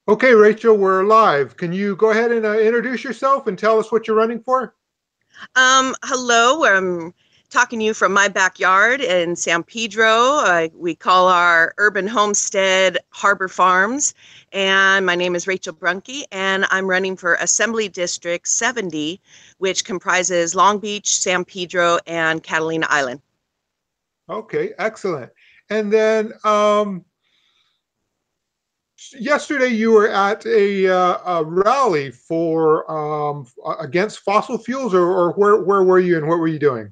Okay, Rachel, we're live. Can you go ahead and introduce yourself and tell us what you're running for? Hello, I'm talking to you from my backyard in San Pedro. We call our urban homestead Harbor Farms. And my name is Rachel Bruhnke, and I'm running for Assembly District 70, which comprises Long Beach, San Pedro, and Catalina Island. Okay, excellent. And then yesterday you were at a rally for against fossil fuels, or where were you and what were you doing?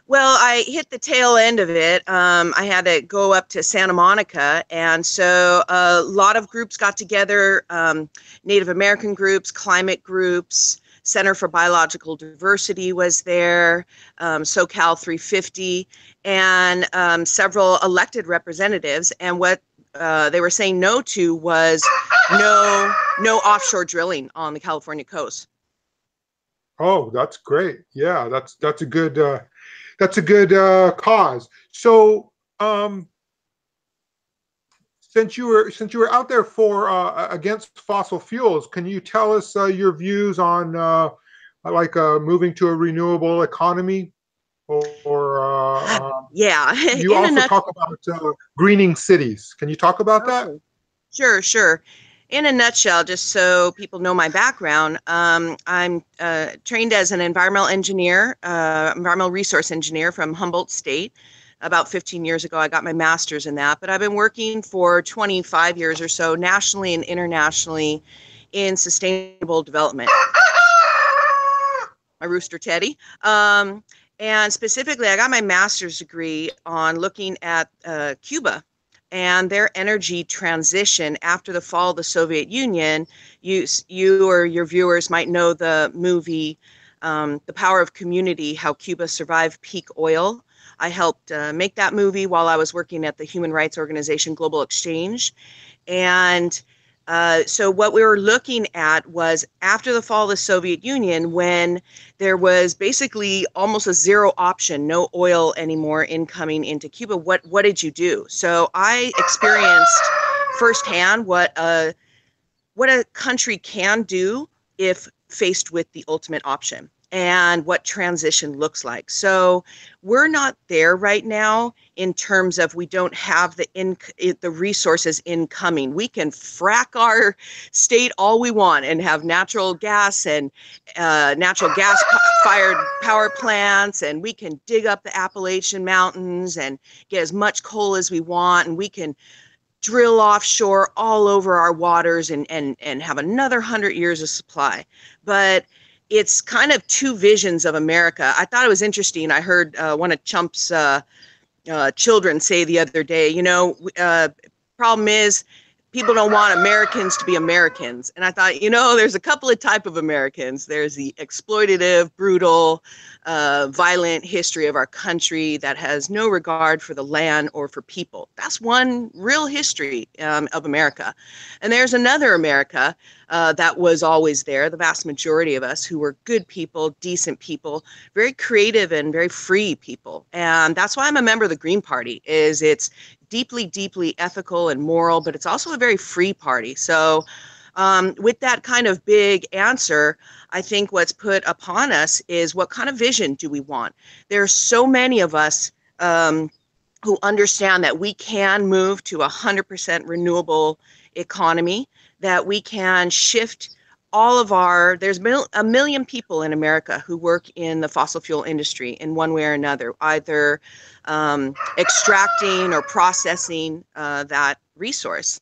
Well, I hit the tail end of it. I had to go up to Santa Monica. And so a lot of groups got together, Native American groups, climate groups, Center for Biological Diversity was there, SoCal 350, and several elected representatives. And what they were saying no to was no offshore drilling on the California coast. Oh, that's great. Yeah, that's a good cause. So since you were out there for against fossil fuels, can you tell us your views on moving to a renewable economy, or Yeah, you in a also nutshell. talk about greening cities? Can you talk about that? Oh, sure, sure. In a nutshell, just so people know my background, I'm trained as an environmental engineer, environmental resource engineer from Humboldt State. About 15 years ago, I got my master's in that, but I've been working for 25 years or so, nationally and internationally, in sustainable development. My rooster Teddy. And specifically, I got my master's degree on looking at Cuba and their energy transition after the fall of the Soviet Union. You or your viewers might know the movie The Power of Community, how Cuba survived peak oil. I helped make that movie while I was working at the human rights organization Global Exchange. And so what we were looking at was after the fall of the Soviet Union, when there was basically almost a zero option, no oil anymore incoming into Cuba. What did you do? So I experienced firsthand what a country can do if faced with the ultimate option and what transition looks like. So we're not there right now in terms of we don't have the resources incoming. We can frack our state all we want and have natural gas and natural gas fired power plants, and we can dig up the Appalachian Mountains and get as much coal as we want, and we can drill offshore all over our waters and have another 100 years of supply. But it's kind of two visions of America. I thought it was interesting. I heard one of Trump's children say the other day, problem is people don't want Americans to be Americans. And I thought, there's a couple of type of Americans. There's the exploitative, brutal, violent history of our country that has no regard for the land or for people. That's one real history of America. And there's another America that was always there, the vast majority of us who were good people, decent people, very creative and very free people. And that's why I'm a member of the Green Party, is it's deeply, deeply ethical and moral, but it's also a very free party. So with that kind of big answer, I think what's put upon us is what kind of vision do we want? There are so many of us who understand that we can move to 100% renewable economy, that we can shift all of there's a million people in America who work in the fossil fuel industry in one way or another, either extracting or processing that resource.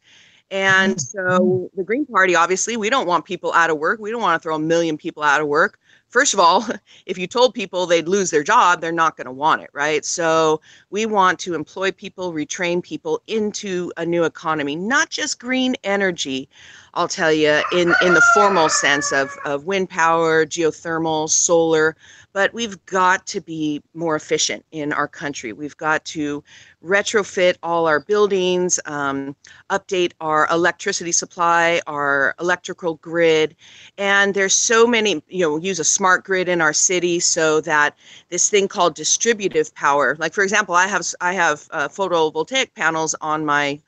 And so the Green Party, obviously, we don't want people out of work. We don't want to throw a million people out of work. First of all, if you told people they'd lose their job, they're not going to want it, right? So we want to employ people, retrain people into a new economy, not just green energy, I'll tell you, in the formal sense of wind power, geothermal, solar, but we've got to be more efficient in our country. We've got to retrofit all our buildings, update our electricity supply, our electrical grid. And there's so many, use a smart grid in our city so that this thing called distributive power, like for example, I have photovoltaic panels on my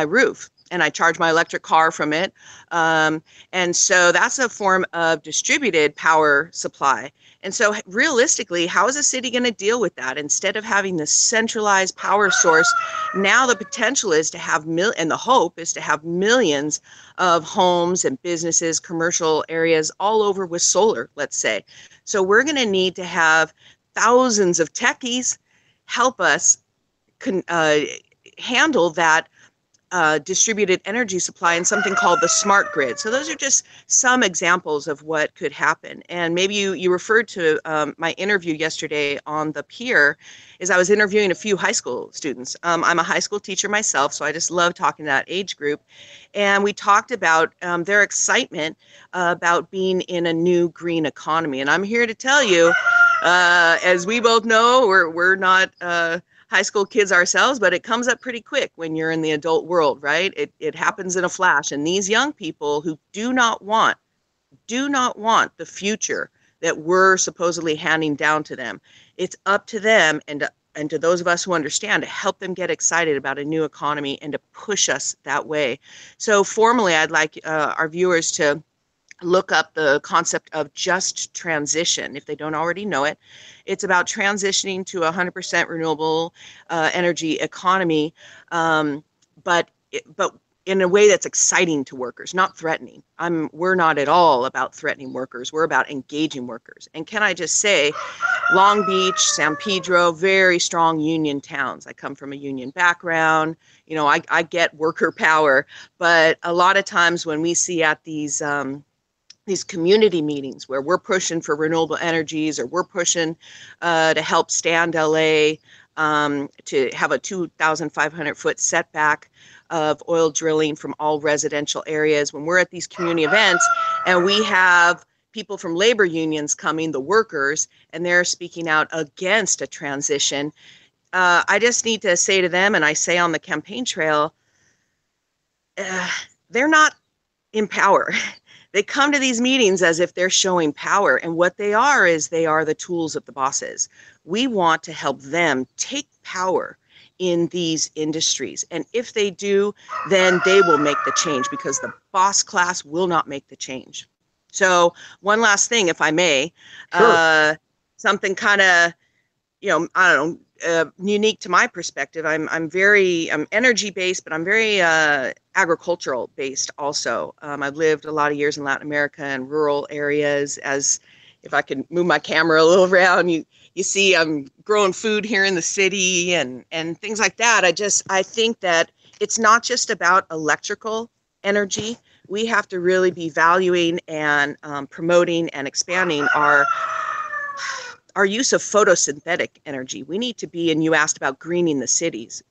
roof. and I charge my electric car from it. And so that's a form of distributed power supply. And so realistically, how is a city going to deal with that? Instead of having this centralized power source, now the potential is to have and the hope is to have millions of homes and businesses, commercial areas all over with solar, let's say. So we're going to need to have thousands of techies help us handle that distributed energy supply in something called the smart grid. So those are just some examples of what could happen. And maybe you referred to my interview yesterday on the pier, is I was interviewing a few high school students. I'm a high school teacher myself, so I just love talking to that age group. And we talked about their excitement about being in a new green economy. And I'm here to tell you, as we both know, we're not high school kids ourselves, but it comes up pretty quick when you're in the adult world, right? It happens in a flash. And these young people who do not want the future that we're supposedly handing down to them, it's up to them and to those of us who understand to help them get excited about a new economy and to push us that way. So formally, I'd like our viewers to look up the concept of just transition if they don't already know it. It's about transitioning to 100% renewable energy economy, but in a way that's exciting to workers, not threatening. We're not at all about threatening workers. We're about engaging workers. And can I just say, Long Beach, San Pedro, very strong union towns. I come from a union background. You know, I get worker power, but a lot of times when we see at these community meetings where we're pushing for renewable energies, or we're pushing to help stand LA to have a 2,500 foot setback of oil drilling from all residential areas. When we're at these community events and we have people from labor unions coming, the workers, and they're speaking out against a transition, I just need to say to them, and I say on the campaign trail, they're not in power. They come to these meetings as if they're showing power, and what they are is they are the tools of the bosses. We want to help them take power in these industries, and if they do, then they will make the change, because the boss class will not make the change. So one last thing, if I may, Sure. something kind of, I don't know, unique to my perspective. I'm energy based, but I'm very agricultural based also. I've lived a lot of years in Latin America and rural areas. As if I can move my camera a little around, you see I'm growing food here in the city and things like that. I think that it's not just about electrical energy. We have to really be valuing and promoting and expanding our use of photosynthetic energy. We need to be, and you asked about greening the cities.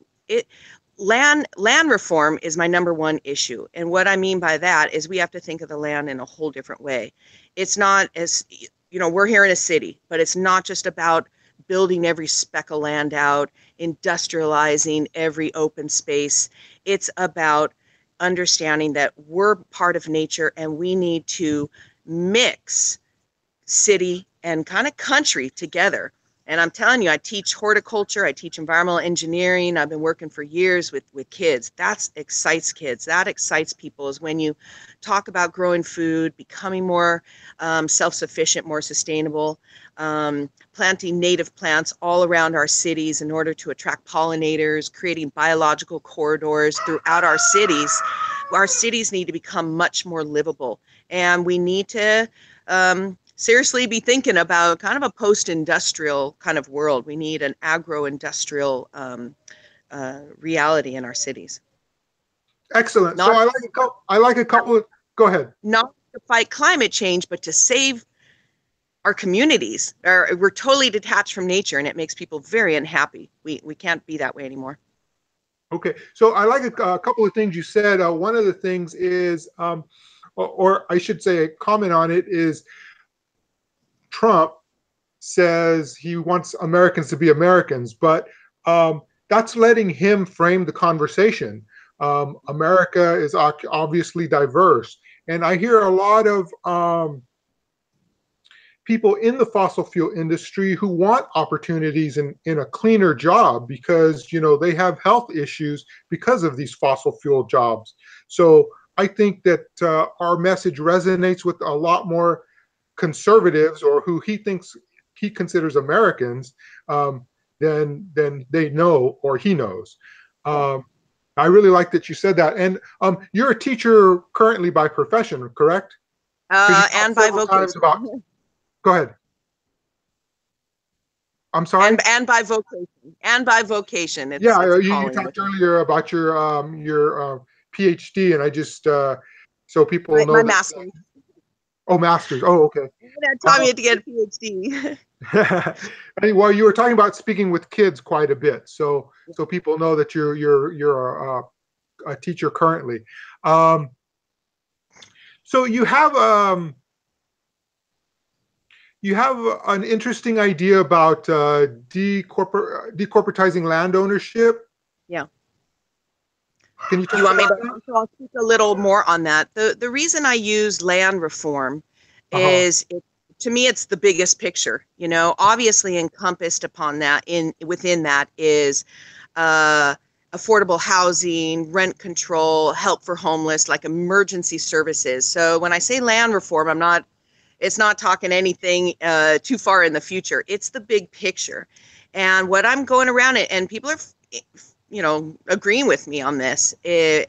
Land reform is my number one issue. And what I mean by that is we have to think of the land in a whole different way. It's not as, we're here in a city, but it's not just about building every speck of land out, industrializing every open space. It's about understanding that we're part of nature and we need to mix city and kind of country together. And I'm telling you, I teach horticulture, I teach environmental engineering. I've been working for years with kids. That excites kids. That excites people, is when you talk about growing food, becoming more self-sufficient, more sustainable, planting native plants all around our cities in order to attract pollinators, creating biological corridors throughout our cities. Our cities need to become much more livable. And we need to seriously be thinking about kind of a post-industrial kind of world. We need an agro-industrial reality in our cities. Excellent. Not, So I like a couple of, go ahead. Not to fight climate change, but to save our communities. We're totally detached from nature, and it makes people very unhappy. We can't be that way anymore. Okay. So I like a couple of things you said. One of the things is, or I should say a comment on it, is Trump says he wants Americans to be Americans, but that's letting him frame the conversation. America is obviously diverse. And I hear a lot of people in the fossil fuel industry who want opportunities in a cleaner job because, you know, they have health issues because of these fossil fuel jobs. So I think that our message resonates with a lot more conservatives, or who he considers Americans, than they know or he knows. I really like that you said that. And you're a teacher currently by profession, correct? And by vocation. Go ahead. I'm sorry. And by vocation. And by vocation. It's you talked earlier about your PhD, and I just so people know my master's. Oh, master's. Oh, okay. That taught me to get a PhD. Well, you were talking about speaking with kids quite a bit, so people know that you're a teacher currently. So you have an interesting idea about decorporatizing land ownership. Yeah. Can you talk about that? I'll speak a little more on that. The reason I use land reform is, to me, it's the biggest picture. You know, obviously encompassed upon that within that is affordable housing, rent control, help for homeless, like emergency services. So when I say land reform, it's not talking anything too far in the future. It's the big picture. And what I'm going around it, and people are, you know, agreeing with me on this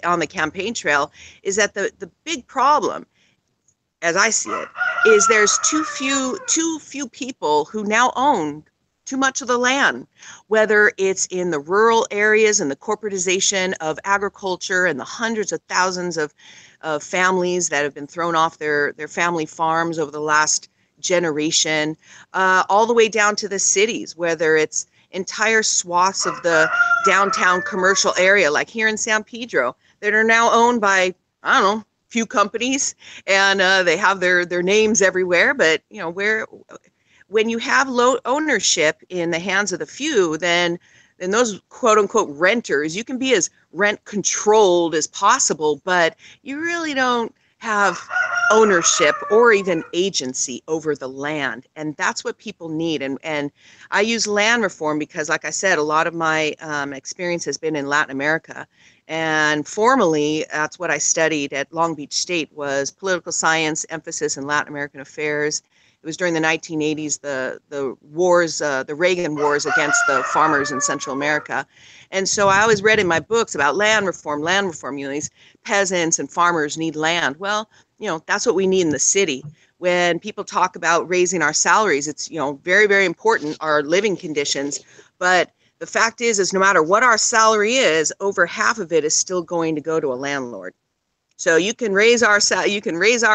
on the campaign trail, is that the big problem, as I see it, is there's too few people who now own too much of the land, whether it's in the rural areas and the corporatization of agriculture and the hundreds of thousands of families that have been thrown off their family farms over the last generation, all the way down to the cities, whether it's entire swaths of the downtown commercial area, like here in San Pedro, that are now owned by, I don't know, few companies, and they have their names everywhere. But, you know, when you have low ownership in the hands of the few, then those quote unquote renters, you can be as rent controlled as possible, but you really don't have ownership or even agency over the land. And that's what people need. And I use land reform because, like I said, a lot of my experience has been in Latin America. And formally, that's what I studied at Long Beach State, was political science, emphasis in Latin American affairs. It was during the 1980s, the wars, the Reagan wars against the farmers in Central America. And so I always read in my books about land reform, you know, these peasants and farmers need land. Well, you know, that's what we need in the city. When people talk about raising our salaries, it's, you know, very, very important, our living conditions. But the fact is no matter what our salary is, over half of it is still going to go to a landlord. So you can raise our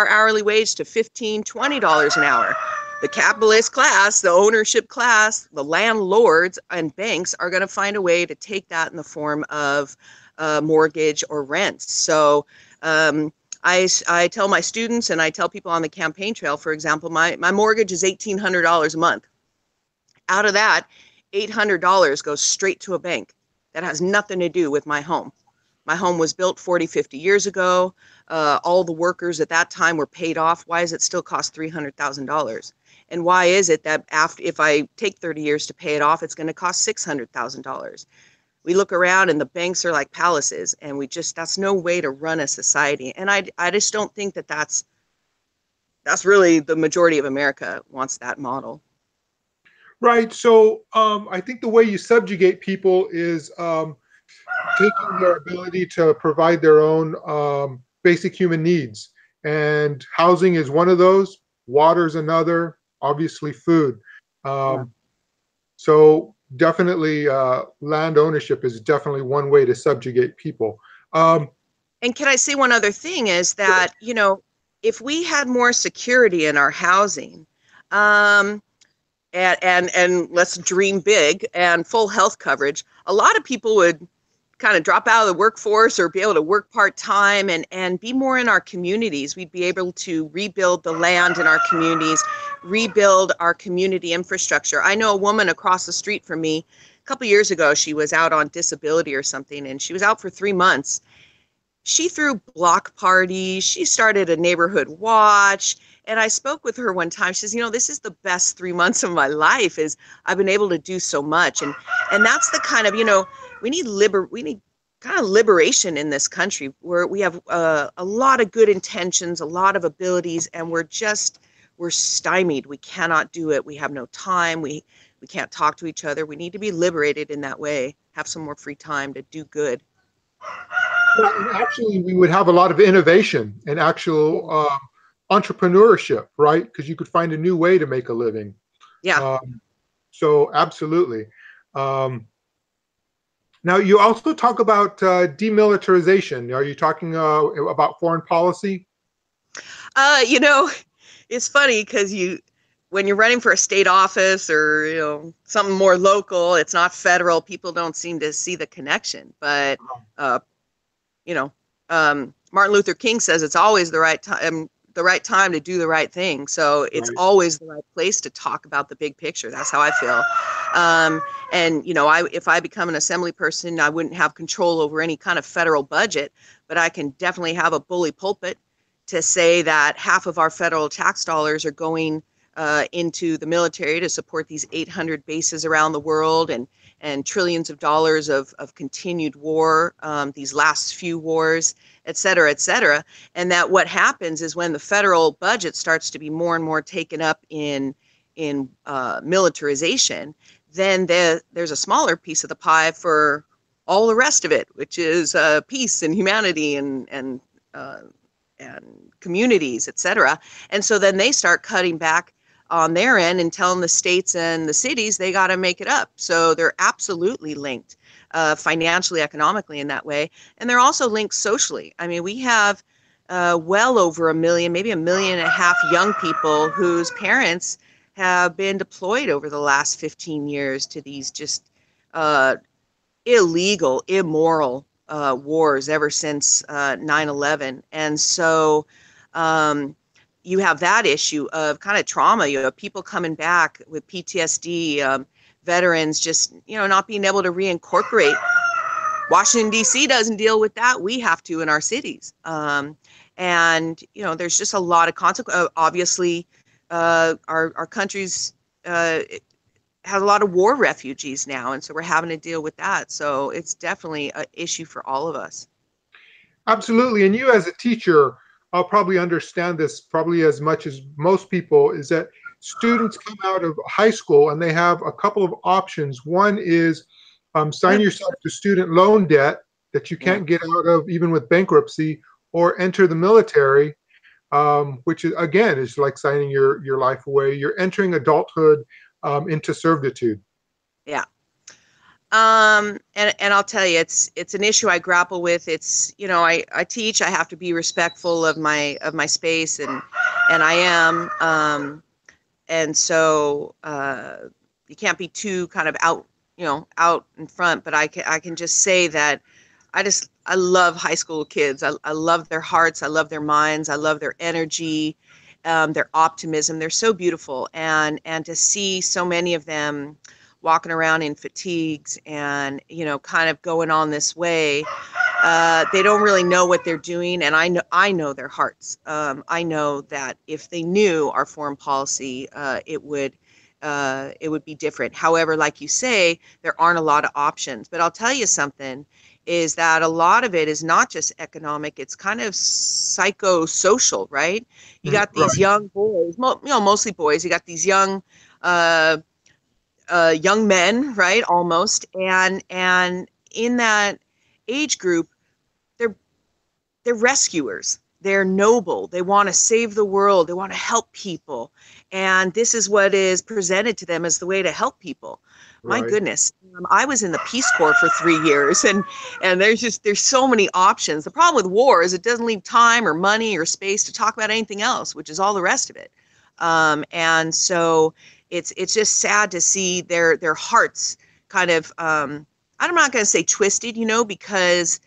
hourly wage to $15, $20 an hour. The capitalist class, the ownership class, the landlords and banks are going to find a way to take that in the form of mortgage or rents. So I tell my students, and I tell people on the campaign trail, for example, my mortgage is $1,800 a month. Out of that, $800 goes straight to a bank. That has nothing to do with my home. My home was built 40, 50 years ago. All the workers at that time were paid off. Why does it still cost $300,000? And why is it that if I take 30 years to pay it off, it's going to cost $600,000? We look around and the banks are like palaces, and that's no way to run a society. And I just don't think that's really the majority of America wants that model. Right. So I think the way you subjugate people is taking their ability to provide their own basic human needs. And housing is one of those, water is another, obviously food. So definitely land ownership is definitely one way to subjugate people. And can I say one other thing is that, you know, if we had more security in our housing, and let's dream big, and full health coverage, a lot of people would kind of drop out of the workforce or be able to work part-time and be more in our communities. We'd be able to rebuild the land in our communities, rebuild our community infrastructure. I know a woman across the street from me, a couple of years ago, she was out on disability or something, and she was out for 3 months. She threw block parties, she started a neighborhood watch, And I spoke with her one time. She says, this is the best 3 months of my life, is I've been able to do so much. And that's the kind of, we need kind of liberation in this country, where we have a lot of good intentions, a lot of abilities, and we're stymied. We cannot do it. We have no time. We can't talk to each other. We need to be liberated in that way, have some more free time to do good. Yeah, and actually, we would have a lot of innovation and actual entrepreneurship, right? Because you could find a new way to make a living. Yeah. So absolutely. Now, you also talk about demilitarization. Are you talking about foreign policy? It's funny because when you're running for a state office or something more local, it's not federal. People don't seem to see the connection. But Martin Luther King says it's always the right time to do the right thing. So it's always the right place to talk about the big picture. That's how I feel. And if I become an assembly person, I wouldn't have control over any kind of federal budget, but I can definitely have a bully pulpit to say that half of our federal tax dollars are going into the military to support these 800 bases around the world, and trillions of dollars of continued war, these last few wars, et cetera, et cetera. And that what happens is when the federal budget starts to be more and more taken up in militarization, then there's a smaller piece of the pie for all the rest of it, which is peace and humanity and communities, et cetera. And so then they start cutting back on their end and telling the states and the cities they got to make it up. So they're absolutely linked financially, economically in that way. And they're also linked socially. I mean, we have well over 1 million, maybe 1.5 million young people whose parents have been deployed over the last 15 years to these just illegal, immoral wars ever since 9/11. And so you have that issue of kind of trauma. You have people coming back with PTSD, veterans just, not being able to reincorporate. Washington, D.C. doesn't deal with that. We have to in our cities. And, there's just a lot of consequences. Obviously, our country's has a lot of war refugees now, and so we're having to deal with that. So it's definitely an issue for all of us. Absolutely. And you as a teacher, I'll probably understand this probably as much as most people, is that students come out of high school and they have a couple of options. One is sign yourself to student loan debt that you can't get out of even with bankruptcy, or enter the military, which is, again, is like signing your life away. You're entering adulthood into servitude. Yeah. And I'll tell you, it's an issue I grapple with. It's, I teach, I have to be respectful of my space, and I am. And so you can't be too kind of out in front, but I can just say that I love high school kids. I love their hearts. I love their minds. I love their energy, their optimism. They're so beautiful. And to see so many of them walking around in fatigues and, kind of going on this way, they don't really know what they're doing. And I know their hearts. I know that if they knew our foreign policy, it would be different. However, like you say, there aren't a lot of options. But I'll tell you something, is that a lot of it is not just economic, it's kind of psychosocial, right? You got these young boys, mostly boys, you got these young men, right, almost, and in that age group, they're rescuers. They're noble. They want to save the world. They want to help people. And this is what is presented to them as the way to help people. My goodness. I was in the Peace Corps for 3 years, and there's so many options. The problem with war is it doesn't leave time or money or space to talk about anything else, which is all the rest of it. And so it's just sad to see their hearts kind of, I'm not going to say twisted, because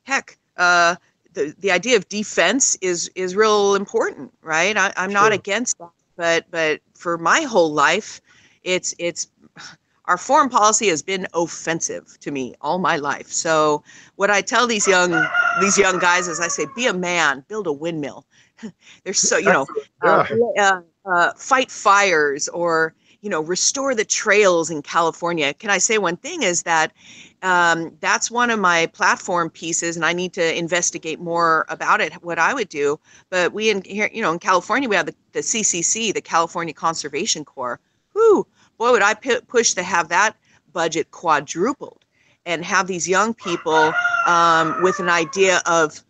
heck, the idea of defense is real important, right? I'm not against that, but for my whole life, it's our foreign policy has been offensive to me all my life. So what I tell these young these young guys, as I say, be a man, build a windmill. They're so, fight fires, or, restore the trails in California. Can I say one thing is that that's one of my platform pieces, and I need to investigate more about it, what I would do. But we in California, we have the CCC, the California Conservation Corps. Whoo, boy, would I push to have that budget quadrupled and have these young people with an idea of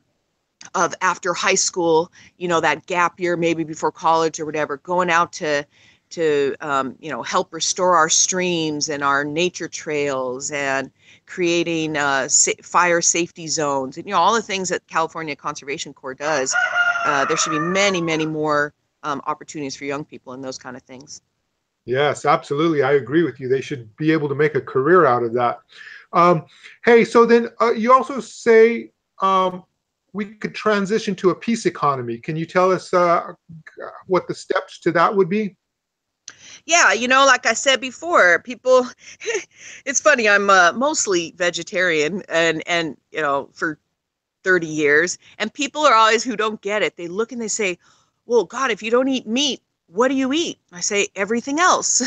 after high school, that gap year, maybe before college or whatever, going out to help restore our streams and our nature trails, and creating fire safety zones, and all the things that California Conservation Corps does. There should be many, many more opportunities for young people in those kind of things. Yes, absolutely. I agree with you. They should be able to make a career out of that. Hey, so then you also say we could transition to a peace economy. Can you tell us what the steps to that would be? Yeah, like I said before, people, it's funny, I'm mostly vegetarian and for 30 years, and people are always, who don't get it, they look and they say, well, God, if you don't eat meat, what do you eat? I say, everything else.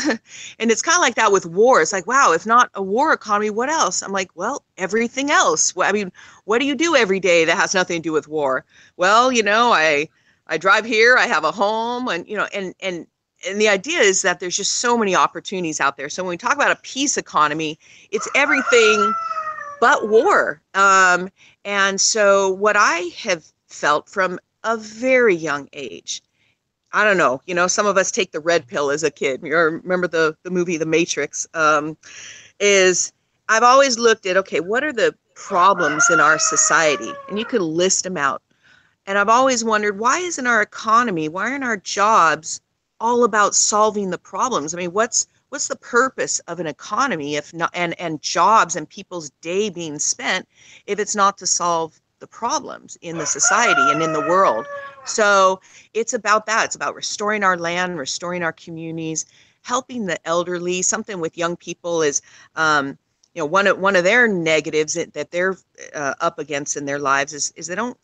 And it's kind of like that with war. It's like, wow, if not a war economy, what else? I'm like, well, everything else. I mean, what do you do every day that has nothing to do with war? Well, I drive here, I have a home, and, and the idea is that there's just so many opportunities out there. So when we talk about a peace economy, it's everything but war. And so what I have felt from a very young age, I don't know, some of us take the red pill as a kid. You remember the movie The Matrix, is I've always looked at, okay, what are the problems in our society? And you can list them out. And I've always wondered, why isn't our economy, why aren't our jobs all about solving the problems? I mean, what's the purpose of an economy if not, and jobs and people's day being spent, if it's not to solve the problems in the society and in the world? So it's about that. It's about restoring our land, restoring our communities, helping the elderly. Something with young people is, one of their negatives that they're up against in their lives is they don't,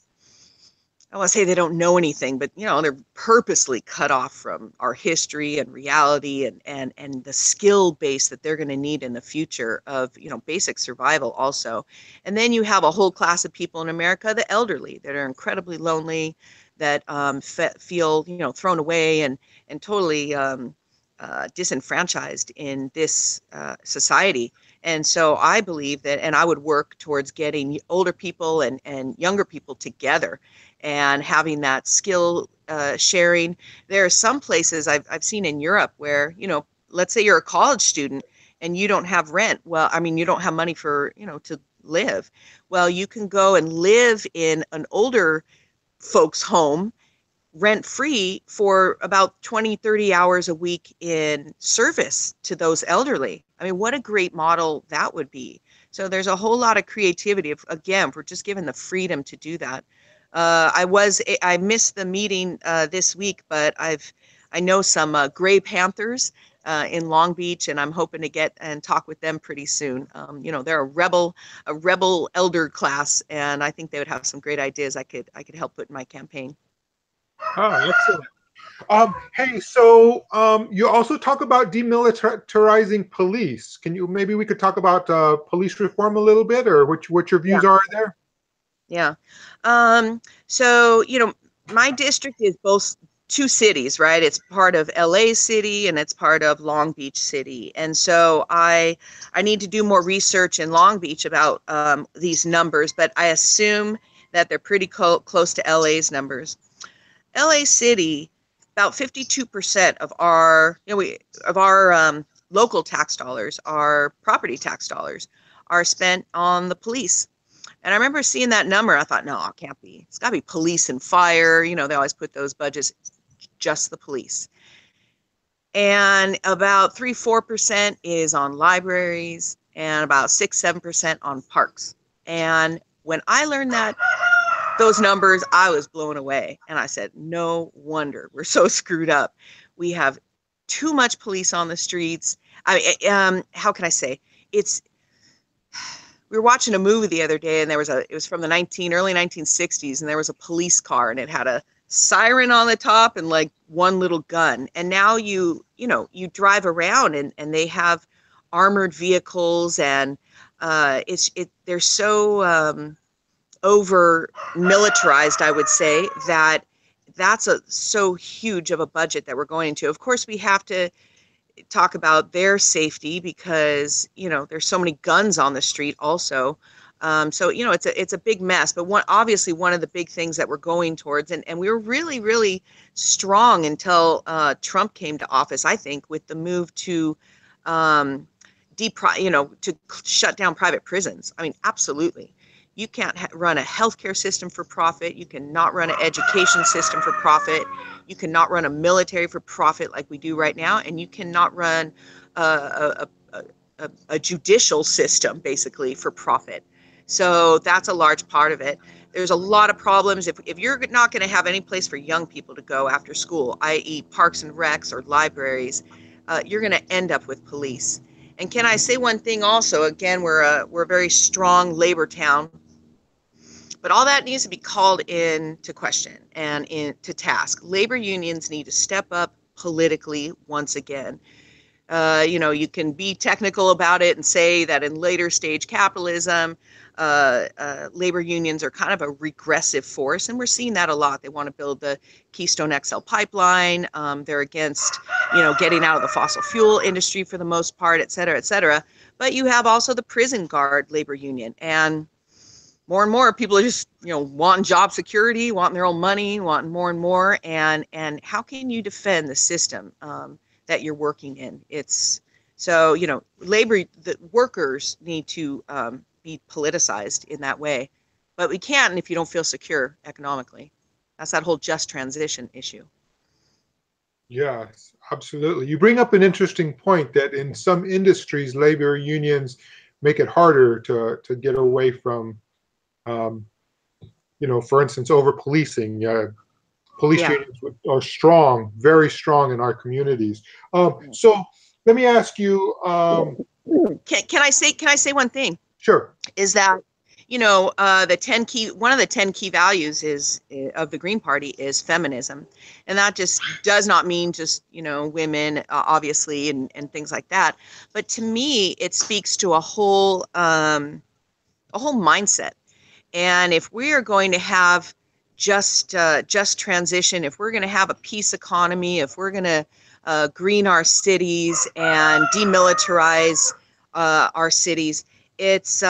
I want to say they don't know anything, but they're purposely cut off from our history and reality and the skill base that they're going to need in the future of basic survival also. And then you have a whole class of people in America, the elderly, that are incredibly lonely, that feel thrown away and totally disenfranchised in this society. And so I believe that, and I would work towards getting older people and younger people together and having that skill sharing. There are some places I've seen in Europe where, let's say you're a college student and you don't have rent. Well, I mean, you don't have money for, to live. Well, you can go and live in an older folks' home rent free for about 20, 30 hours a week in service to those elderly. I mean, what a great model that would be. So there's a whole lot of creativity. If we're just given the freedom to do that. I missed the meeting this week, but I know some Gray Panthers in Long Beach, and I'm hoping to get and talk with them pretty soon. They're a rebel elder class, and I think they would have some great ideas I could help put in my campaign. Oh, excellent. Hey, so you also talk about demilitarizing police. Maybe we could talk about police reform a little bit, or what your views are there? Yeah. So, my district is both two cities, right? It's part of LA City and it's part of Long Beach City. And so I need to do more research in Long Beach about these numbers, but I assume that they're pretty close to LA's numbers. LA City, about 52% of our, local tax dollars, our property tax dollars, are spent on the police. And I remember seeing that number. I thought, no, it can't be. It's got to be police and fire. They always put those budgets, just the police. And about 3-4% is on libraries, and about 6-7% on parks. And when I learned those numbers, I was blown away. And I said, no wonder we're so screwed up. We have too much police on the streets. How can I say? we were watching a movie the other day, and it was from the early 1960s, and there was a police car, and it had a siren on the top and like one little gun. And now you drive around, and they have armored vehicles, and they're so over militarized, I would say, that's so huge of a budget that we're going into. Of course, we have to talk about their safety because, there's so many guns on the street also. So, it's a big mess. But obviously one of the big things that we're going towards, and we were really, really strong until Trump came to office, I think, with the move to to shut down private prisons. I mean, absolutely. You can't run a healthcare system for profit. You cannot run an education system for profit. You cannot run a military for profit like we do right now. And you cannot run a judicial system, basically, for profit. So that's a large part of it. There's a lot of problems. If you're not going to have any place for young people to go after school, i.e. parks and recs or libraries, you're going to end up with police. And can I say one thing also? Again, we're a very strong labor town, but all that needs to be called into question and into task. Labor unions need to step up politically once again. You can be technical about it and say that in later stage capitalism, labor unions are kind of a regressive force, and we're seeing that a lot. They want to build the Keystone XL pipeline. They're against, getting out of the fossil fuel industry for the most part, et cetera, et cetera. But you have also the prison guard labor union, and more people are just, wanting job security, wanting their own money, wanting more and more. And how can you defend the system that you're working in? The workers need to be politicized in that way, but we can't if you don't feel secure economically. That's that whole just transition issue. Yes, absolutely. You bring up an interesting point that in some industries, labor unions make it harder to get away from, for instance, over policing. Police unions are strong, very strong in our communities. So let me ask you. Can I say one thing? Sure. Is that one of the 10 key values of the Green Party is feminism, and that just does not mean just women, obviously, and things like that. But to me, it speaks to a whole mindset. And if we are going to have just transition, if we're going to have a peace economy, if we're going to green our cities and demilitarize our cities, it's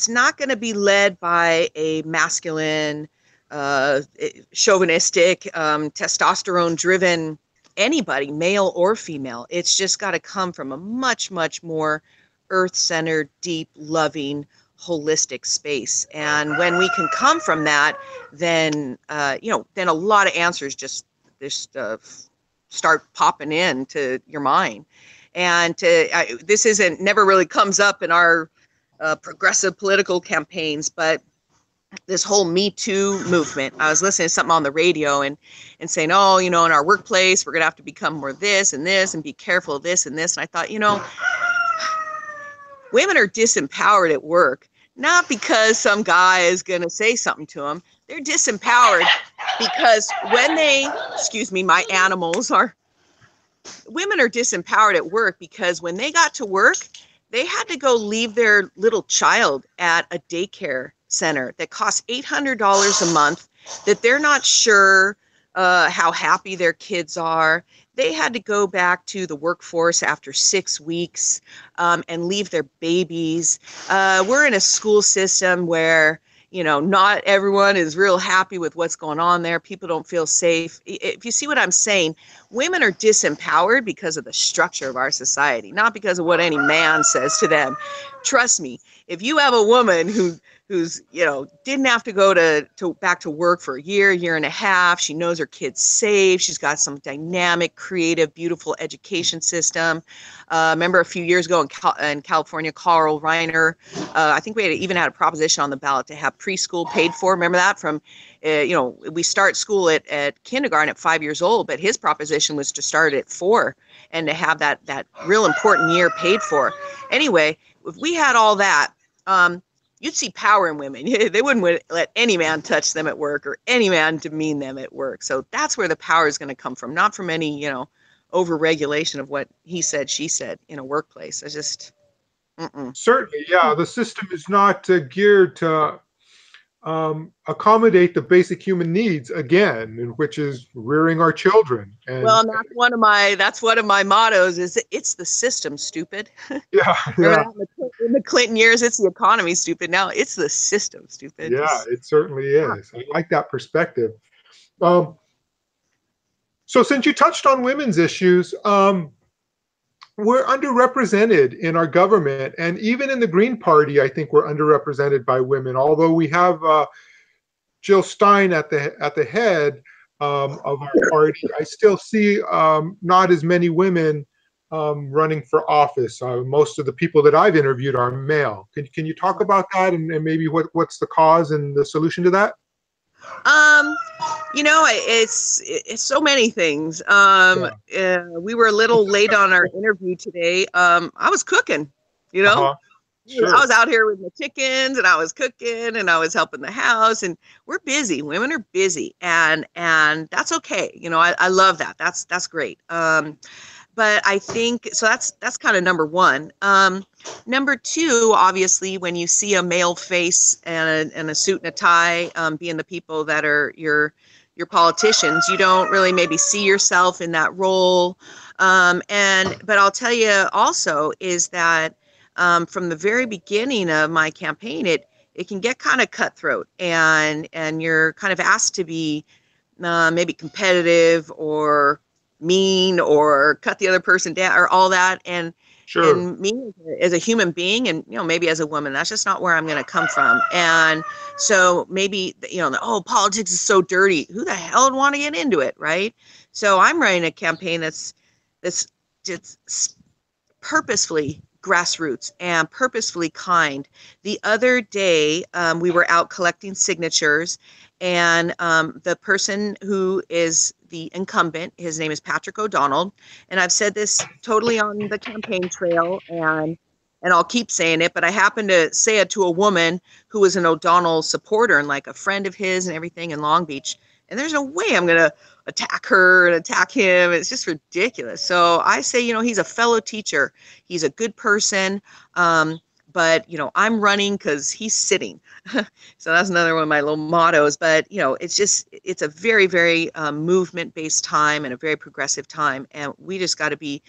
not going to be led by a masculine, chauvinistic, testosterone-driven anybody, male or female. It's just got to come from a much, much more earth-centered, deep, loving, holistic space. And when we can come from that, then then a lot of answers just start popping into your mind. And this never really comes up in our progressive political campaigns, but this whole Me Too movement. I was listening to something on the radio and saying, oh, in our workplace, we're going to have to become more this and be careful of this and this. And I thought, women are disempowered at work, not because some guy is going to say something to them. They're disempowered because women are disempowered at work because when they got to work, they had to go leave their little child at a daycare center that costs $800 a month, that they're not sure how happy their kids are. They had to go back to the workforce after 6 weeks and leave their babies. We're in a school system where, not everyone is real happy with what's going on there. People don't feel safe. If you see what I'm saying, women are disempowered because of the structure of our society, not because of what any man says to them. Trust me, if you have a woman who's didn't have to go back to work for a year and a half, she knows her kid's safe, she's got some dynamic, creative, beautiful education system. Remember a few years ago in California, Carl Reiner, I think we even had a proposition on the ballot to have preschool paid for. Remember that? From we start school at kindergarten at 5 years old, but his proposition was to start at 4 and to have that real important year paid for. Anyway, if we had all that, you'd see power in women. They wouldn't let any man touch them at work or any man demean them at work. So that's where the power is going to come from, not from any, over-regulation of what he said, she said in a workplace. I just, Certainly, yeah. The system is not geared to accommodate the basic human needs again, which is rearing our children. Well, And that's one of my mottos is it's the system, stupid. yeah, Remember yeah, that in the Clinton years, it's the economy, stupid. Now it's the system, stupid. yeah. Just It certainly is. I like that perspective. Um, so, since you touched on women's issues, we're underrepresented in our government, and even in the Green Party, I think we're underrepresented by women. Although we have Jill Stein at the head of our party, I still see not as many women running for office. Most of the people that I've interviewed are male. Can you talk about that and maybe what's the cause and the solution to that? it's so many things. Yeah. We were a little late on our interview today. I was cooking, Uh-huh. I Sure. was out here with my chickens and I was cooking and I was helping the house, and we're busy. Women are busy, and that's okay. I love that. That's great. But I think so. That's kind of number one. Number two, obviously, when you see a male face and a suit and a tie, being the people that are your politicians, you don't really maybe see yourself in that role. But I'll tell you also is that from the very beginning of my campaign, it can get kind of cutthroat, and you're kind of asked to be maybe competitive or mean or cut the other person down or all that. And Sure. me as a human being, and maybe as a woman, that's just not where I'm going to come from. And so maybe politics is so dirty. Who the hell would want to get into it, right? So I'm running a campaign that's just purposefully grassroots and purposefully kind. The other day, we were out collecting signatures, and the person who is the incumbent, his name is Patrick O'Donnell, and I've said this totally on the campaign trail, and I'll keep saying it, but I happened to say it to a woman who was an O'Donnell supporter and like a friend of his and everything in Long Beach, and there's no way I'm going to attack her and attack him. It's just ridiculous. So I say, he's a fellow teacher. He's a good person. But, I'm running because he's sitting. So that's another one of my little mottos. But, it's a very, very movement-based time and a very progressive time. And we just got to be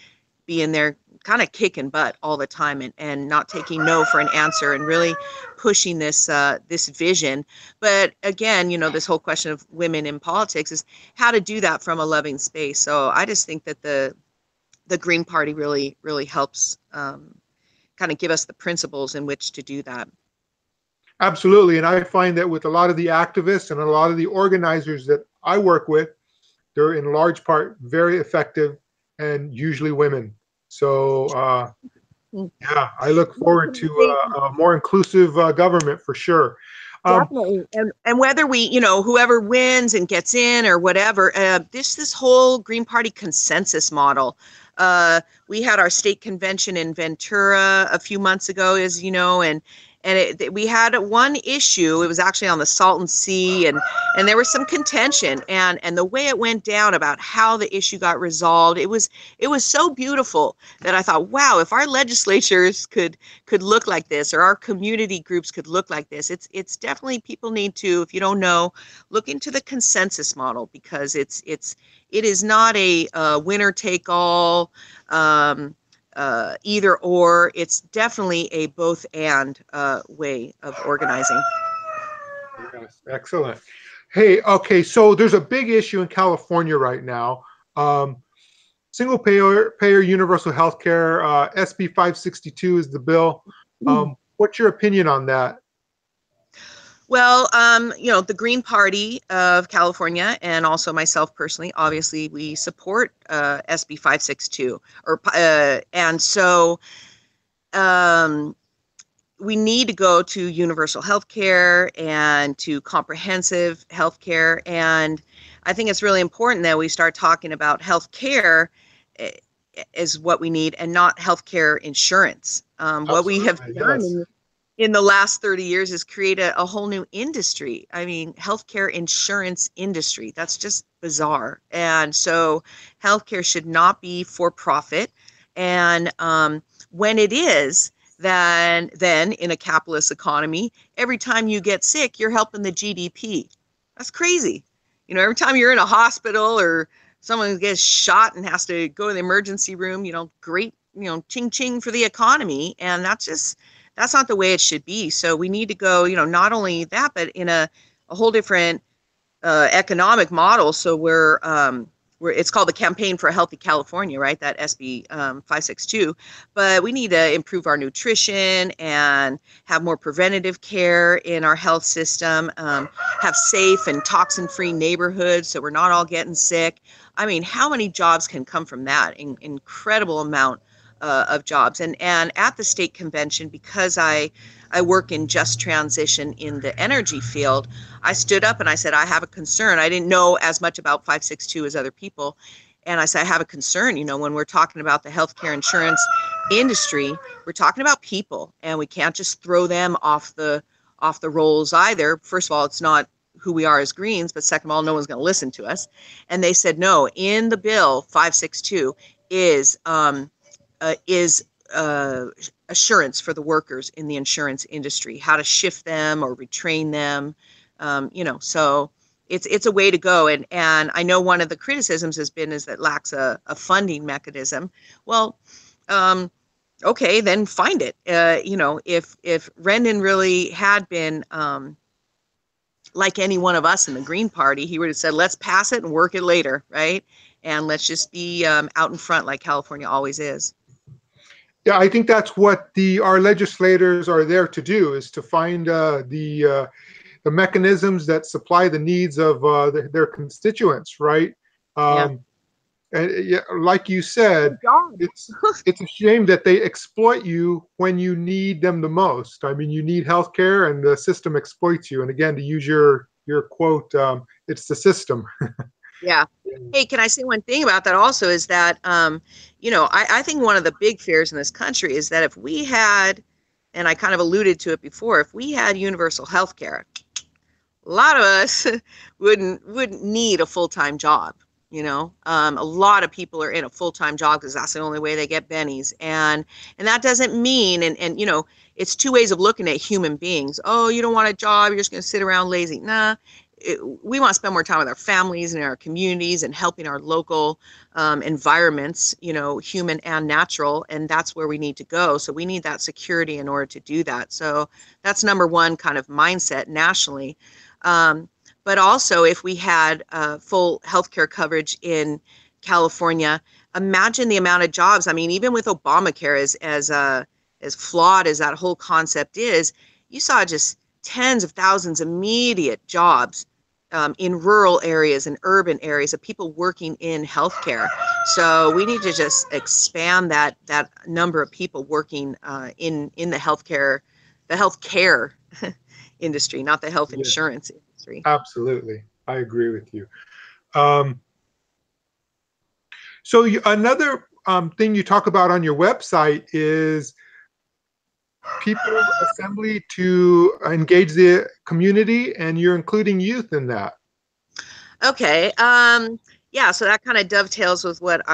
in there kind of kicking butt all the time, and not taking no for an answer, and really pushing this vision. But again, this whole question of women in politics is how to do that from a loving space. So I just think that the Green Party really, really helps kind of give us the principles in which to do that. Absolutely. And I find that with a lot of the activists and a lot of the organizers that I work with, they're in large part very effective and usually women. So, yeah, I look forward to a more inclusive government for sure. Definitely. And whether we, whoever wins and gets in or whatever, this whole Green Party consensus model. We had our state convention in Ventura a few months ago, as you know, and we had one issue. It was actually on the Salton Sea, and there was some contention, and the way it went down about how the issue got resolved, it was so beautiful that I thought, wow, if our legislatures could look like this, or our community groups could look like this, it's definitely, people need to, if you don't know, look into the consensus model, because it is not a winner take all. Either or. It's definitely a both and way of organizing. Yes, excellent. Hey, okay, so there's a big issue in California right now. Single payer universal health care, SB 562 is the bill. What's your opinion on that? Well, the Green Party of California, and also myself personally, obviously, we support SB 562, and so we need to go to universal health care and to comprehensive health care. And I think it's really important that we start talking about health care is what we need, and not health care insurance. What we have done in the last 30 years is create a whole new industry. I mean, healthcare insurance industry. That's just bizarre. And so healthcare should not be for profit. And when it is, then in a capitalist economy, every time you get sick, you're helping the GDP. That's crazy. You know, every time you're in a hospital or someone gets shot and has to go to the emergency room, you know, great, you know, ching ching for the economy. And that's not the way it should be. So we need to go, you know, not only that, but in a whole different economic model. So it's called the Campaign for a Healthy California, right? That SB 562. But we need to improve our nutrition and have more preventative care in our health system, have safe and toxin-free neighborhoods so we're not all getting sick. I mean, how many jobs can come from that? Incredible amount of jobs. And at the state convention, because I work in just transition in the energy field, I stood up and I said, I have a concern. I didn't know as much about 562 as other people. And I said, I have a concern, you know, when we're talking about the healthcare insurance industry, we're talking about people, and we can't just throw them off the rolls either. First of all, it's not who we are as Greens, but second of all, no one's going to listen to us. And they said, no, in the bill 562 is assurance for the workers in the insurance industry, how to shift them or retrain them, you know, so it's a way to go. And I know one of the criticisms has been is that it lacks a funding mechanism. Well, okay, then find it. You know, if Rendon really had been like any one of us in the Green Party, he would have said, let's pass it and work it later, right? And let's just be out in front like California always is. Yeah, I think that's what our legislators are there to do, is to find the mechanisms that supply the needs of their constituents, right? Yeah. And yeah, like you said, it's a shame that they exploit you when you need them the most. I mean, you need healthcare, and the system exploits you. And again, to use your quote, it's the system. Yeah. Hey, can I say one thing about that also is that, you know, I think one of the big fears in this country is that if we had, and I kind of alluded to it before, if we had universal health care, a lot of us wouldn't need a full-time job. You know, a lot of people are in a full-time job because that's the only way they get bennies. And that doesn't mean, and you know, it's two ways of looking at human beings. Oh, you don't want a job, you're just going to sit around lazy. Nah. We want to spend more time with our families and our communities and helping our local environments, you know, human and natural, and that's where we need to go. So we need that security in order to do that. So that's number one kind of mindset nationally. But also, if we had full healthcare coverage in California, imagine the amount of jobs. I mean, even with Obamacare, as flawed as that whole concept is, you saw just tens of thousands of immediate jobs in rural areas and urban areas of people working in healthcare. So we need to just expand that number of people working in the healthcare industry, not the health insurance industry. Absolutely, I agree with you. So another thing you talk about on your website is people's assembly to engage the community, and you're including youth in that. Okay. Yeah, so that kind of dovetails with what we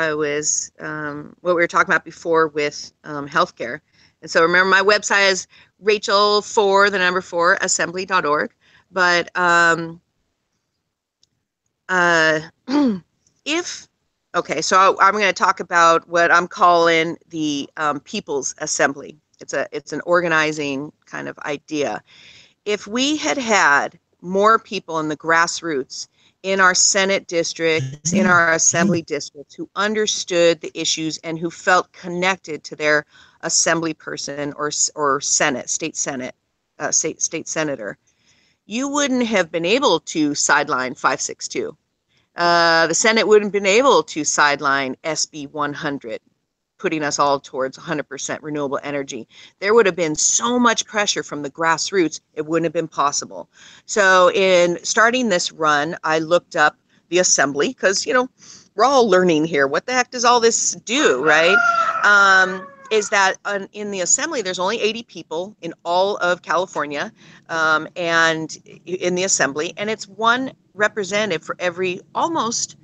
were talking about before with healthcare. And so remember, my website is Rachel4assembly.org. But so I'm going to talk about what I'm calling the People's Assembly. It's an organizing kind of idea. If we had more people in the grassroots, in our Senate districts, in our assembly districts, who understood the issues and who felt connected to their assembly person or state senator, you wouldn't have been able to sideline 562. The Senate wouldn't have been able to sideline SB 100, putting us all towards 100% renewable energy. There would have been so much pressure from the grassroots, it wouldn't have been possible. So in starting this run, I looked up the assembly because, you know, we're all learning here. What the heck does all this do, right? is that in the assembly, there's only 80 people in all of California, and in the assembly, and it's one representative for every almost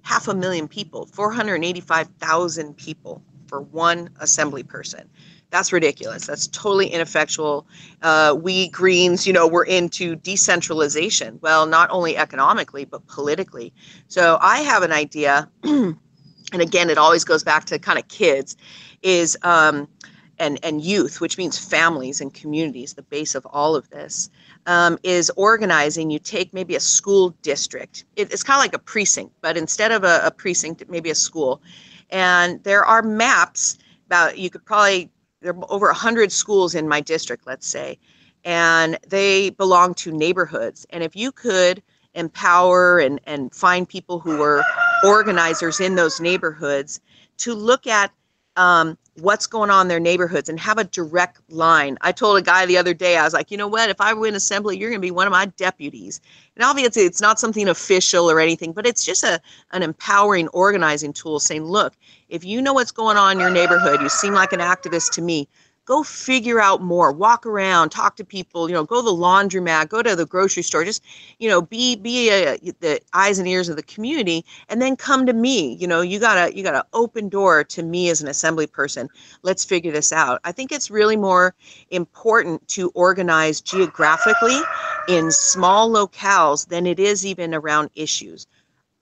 500,000 people, 485,000 people for one assembly person. That's ridiculous. That's totally ineffectual. We Greens, we're into decentralization. Well, not only economically, but politically. So I have an idea, and again, it always goes back to kind of kids, is and youth, which means families and communities, the base of all of this, is organizing. You take maybe a school district. It's kind of like a precinct, but instead of a precinct, maybe a school. And there are maps there are over 100 schools in my district, let's say, and they belong to neighborhoods. And if you could empower and find people who were organizers in those neighborhoods to look at what's going on in their neighborhoods and have a direct line. I told a guy the other day, I was like, you know what, if I win assembly, you're going to be one of my deputies. And obviously it's not something official or anything, but it's just an empowering organizing tool saying, look, if you know what's going on in your neighborhood, you seem like an activist to me, go figure out more, walk around, talk to people, go to the laundromat, go to the grocery store, just, be the eyes and ears of the community, and then come to me. You got a open door to me as an assembly person. Let's figure this out. I think it's really more important to organize geographically in small locales than it is even around issues.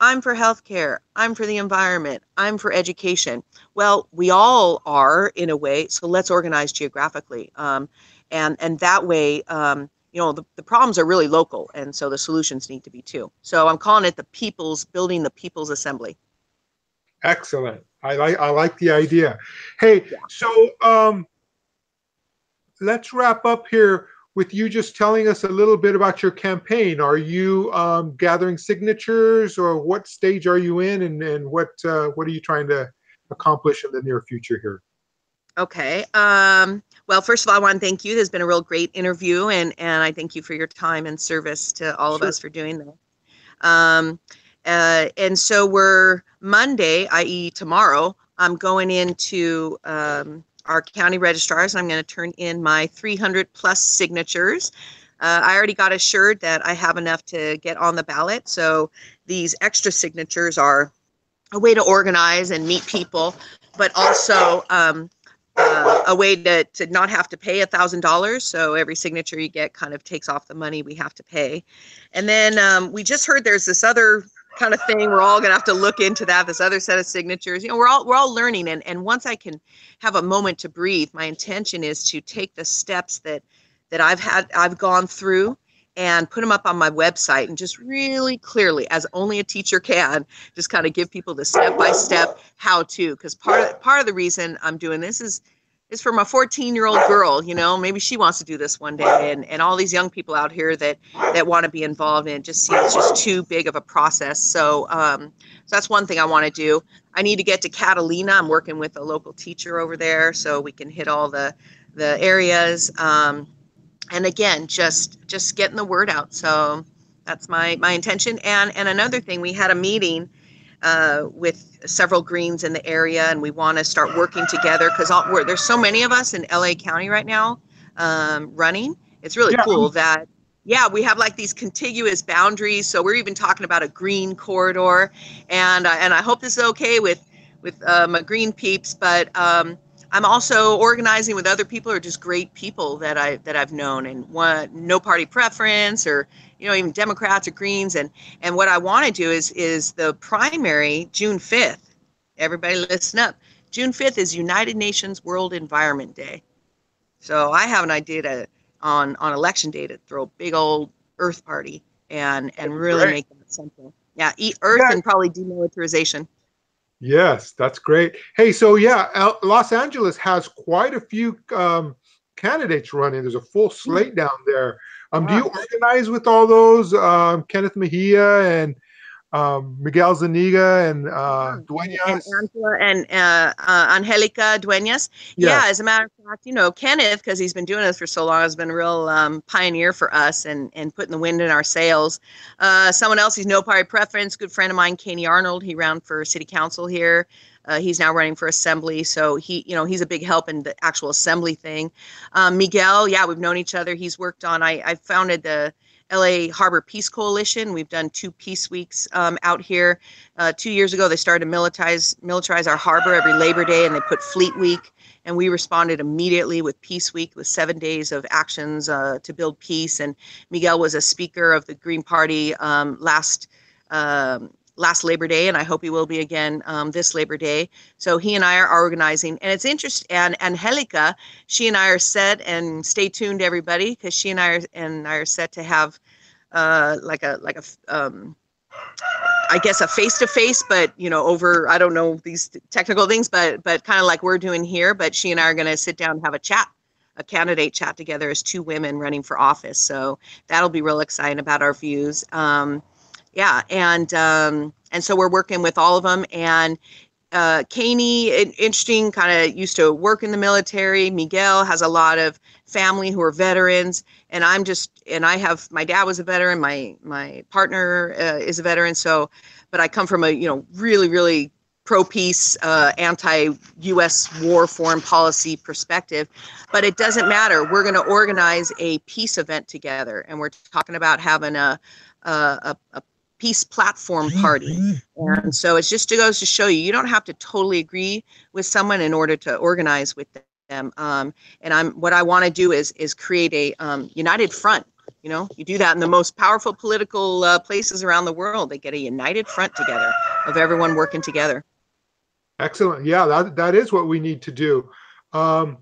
I'm for healthcare. I'm for the environment. I'm for education. Well, we all are in a way, so let's organize geographically. And that way, the problems are really local, and so the solutions need to be too. So I'm calling it building the People's Assembly. Excellent. I like the idea. Hey, yeah. So let's wrap up here with you just telling us a little bit about your campaign. Are you gathering signatures, or what stage are you in, and what are you trying to accomplish in the near future here? Okay. Well, first of all, I want to thank you. This has been a real great interview, and I thank you for your time and service to all of us for doing that. And so we're Monday, i.e. tomorrow, I'm going into our county registrars, and I'm going to turn in my 300 plus signatures. I already got assured that I have enough to get on the ballot. So these extra signatures are a way to organize and meet people, but also a way to not have to pay $1,000. So every signature you get kind of takes off the money we have to pay. And then we just heard there's this other kind of thing. We're all going to have to look into that, this other set of signatures. We're all learning. And once I can have a moment to breathe, my intention is to take the steps that I've gone through and put them up on my website, and just really clearly, as only a teacher can, just kind of give people the step-by-step how-to. Because part of the reason I'm doing this is for my 14-year-old girl. Maybe she wants to do this one day, and all these young people out here that want to be involved in it just seems just too big of a process. So that's one thing I want to do. I need to get to Catalina. I'm working with a local teacher over there, so we can hit all the areas. And again, just getting the word out. So that's my intention. And another thing, we had a meeting with several Greens in the area, and we want to start working together because there's so many of us in LA County right now running. It's really cool that, we have like these contiguous boundaries. So we're even talking about a green corridor, and I hope this is okay with my green peeps, but I'm also organizing with other people who are just great people that I've known, and no party preference, or even Democrats or Greens. And what I want to do is the primary June 5th. Everybody listen up. June 5th is United Nations World Environment Day. So I have an idea on election day to throw a big old Earth party and really make that simple. Yeah, eat Earth and probably demilitarization. Yes, that's great. Hey, so Los Angeles has quite a few candidates running. There's a full slate down there. Do you organize with all those? Kenneth Mejia and Miguel Zuniga and Dueñas? And Angelica Dueñas. Yeah, as a matter of fact, Kenneth, because he's been doing this for so long, has been a real pioneer for us and putting the wind in our sails. Someone else, he's no party preference, good friend of mine, Katie Arnold. He ran for city council here. He's now running for assembly, so he's a big help in the actual assembly thing. Miguel, yeah, we've known each other. He's worked on. I founded the LA Harbor Peace Coalition. We've done 2 peace weeks out here. 2 years ago, they started to militarize our harbor every Labor Day, and they put Fleet Week. And we responded immediately with Peace Week, with 7 days of actions to build peace. And Miguel was a speaker of the Green Party last Labor Day, and I hope he will be again this Labor Day. So he and I are organizing, and it's interesting. And Angelica, she and I are set, and stay tuned, everybody, because she and I are set to have I guess a face-to-face, but over, I don't know these technical things, but kind of like we're doing here. But she and I are going to sit down and have a candidate chat together as 2 women running for office. So that'll be real exciting about our views. Yeah, and so we're working with all of them. And Caney, interesting, kind of used to work in the military. Miguel has a lot of family who are veterans, and I have, my dad was a veteran, my partner is a veteran, but I come from a really, really pro-peace, anti-U.S. war foreign policy perspective. But it doesn't matter. We're going to organize a peace event together, and we're talking about having a peace platform party. And so it just goes to show you don't have to totally agree with someone in order to organize with them. And what I want to do is create a united front. You do that in the most powerful political places around the world. They get a united front together of everyone working together. Excellent. Yeah, that is what we need to do. That's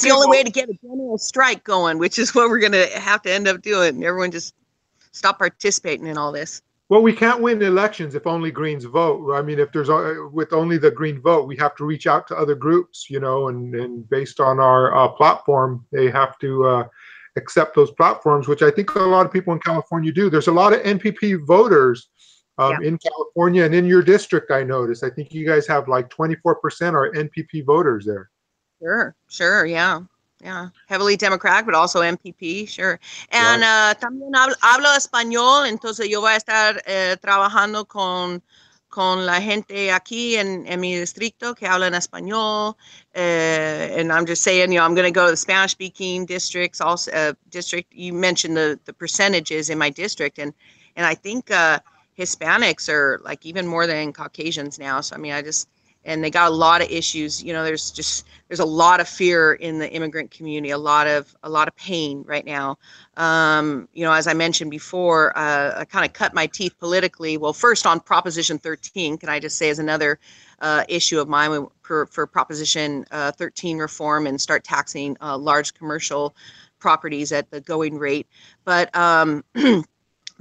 the only way to get a general strike going, which is what we're going to have to end up doing. Everyone just stop participating in all this. Well, we can't win elections if only Greens vote. I mean, if there's with only the Green vote, we have to reach out to other groups, and based on our platform, they have to accept those platforms, which I think a lot of people in California do. There's a lot of NPP voters in California and in your district, I noticed. I think you guys have like 24% are NPP voters there. Sure, yeah. Yeah, heavily Democratic, but also MPP, sure. And también hablo español, entonces yo voy a estar trabajando con la gente aquí en mi distrito que hablan español. And I'm just saying, I'm going to go to the Spanish-speaking districts. Also, district, you mentioned the percentages in my district, and I think Hispanics are like even more than Caucasians now. So I mean, and they got a lot of issues. There's a lot of fear in the immigrant community, a lot of pain right now. As I mentioned before, I kind of cut my teeth politically. Well, first on Proposition 13, can I just say, is another issue of mine for Proposition 13 reform and start taxing large commercial properties at the going rate. But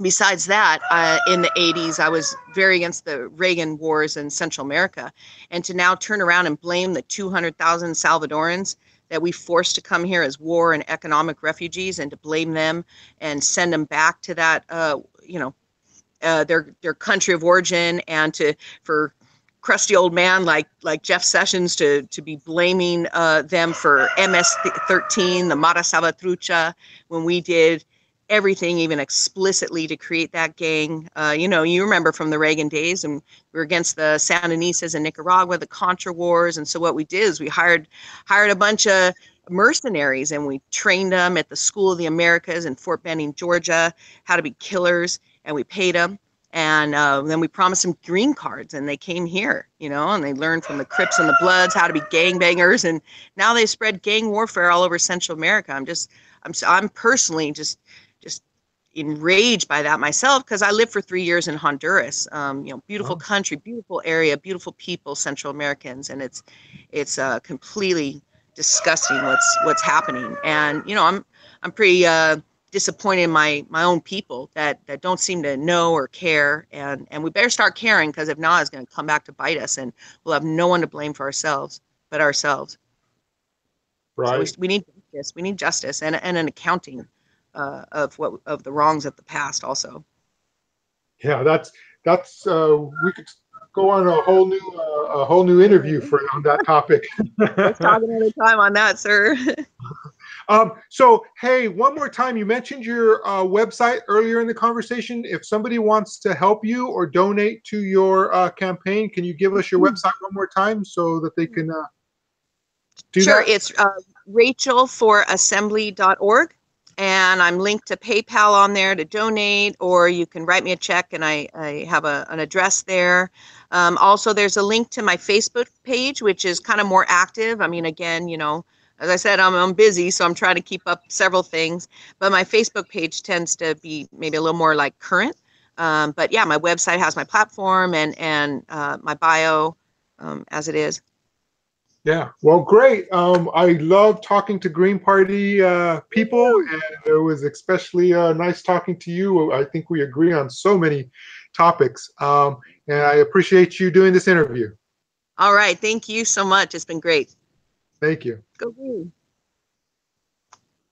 besides that, in the 80s, I was very against the Reagan wars in Central America. And to now turn around and blame the 200,000 Salvadorans that we forced to come here as war and economic refugees, and to blame them and send them back to that, their country of origin, and for crusty old man like Jeff Sessions to be blaming them for MS-13, the Mara Salvatrucha, when we did everything, even explicitly, to create that gang. You remember from the Reagan days, and we were against the Sandinistas in Nicaragua, the Contra Wars. And so what we did is we hired a bunch of mercenaries, and we trained them at the School of the Americas in Fort Benning, Georgia, how to be killers, and we paid them. And then we promised them green cards, and they came here, and they learned from the Crips and the Bloods how to be gangbangers. And now they spread gang warfare all over Central America. I'm personally just enraged by that myself, because I lived for 3 years in Honduras. Beautiful country, beautiful area, beautiful people, Central Americans, and it's completely disgusting what's happening. And I'm pretty disappointed in my own people that don't seem to know or care, and we better start caring, because if not, it's going to come back to bite us, and we'll have no one to blame for ourselves but ourselves. Right. So we need justice. We need justice and an accounting of the wrongs of the past also. Yeah, that's we could go on a whole new interview on that topic. Let's talk another time on that, sir. So, hey, one more time, you mentioned your website earlier in the conversation. If somebody wants to help you or donate to your campaign, can you give us your website one more time so that they can do Sure, that? it's rachelforassembly.org, and I'm linked to PayPal on there to donate, or you can write me a check, and I have an address there. Also, there's a link to my Facebook page, which is kind of more active. I mean, again, as I said, I'm busy, so I'm trying to keep up several things, but my Facebook page tends to be maybe a little more like current. But yeah, my website has my platform and my bio as it is. Yeah, well, great. I love talking to Green Party people, and it was especially nice talking to you. I think we agree on so many topics, and I appreciate you doing this interview. All right, thank you so much. It's been great. Thank you. Go Green.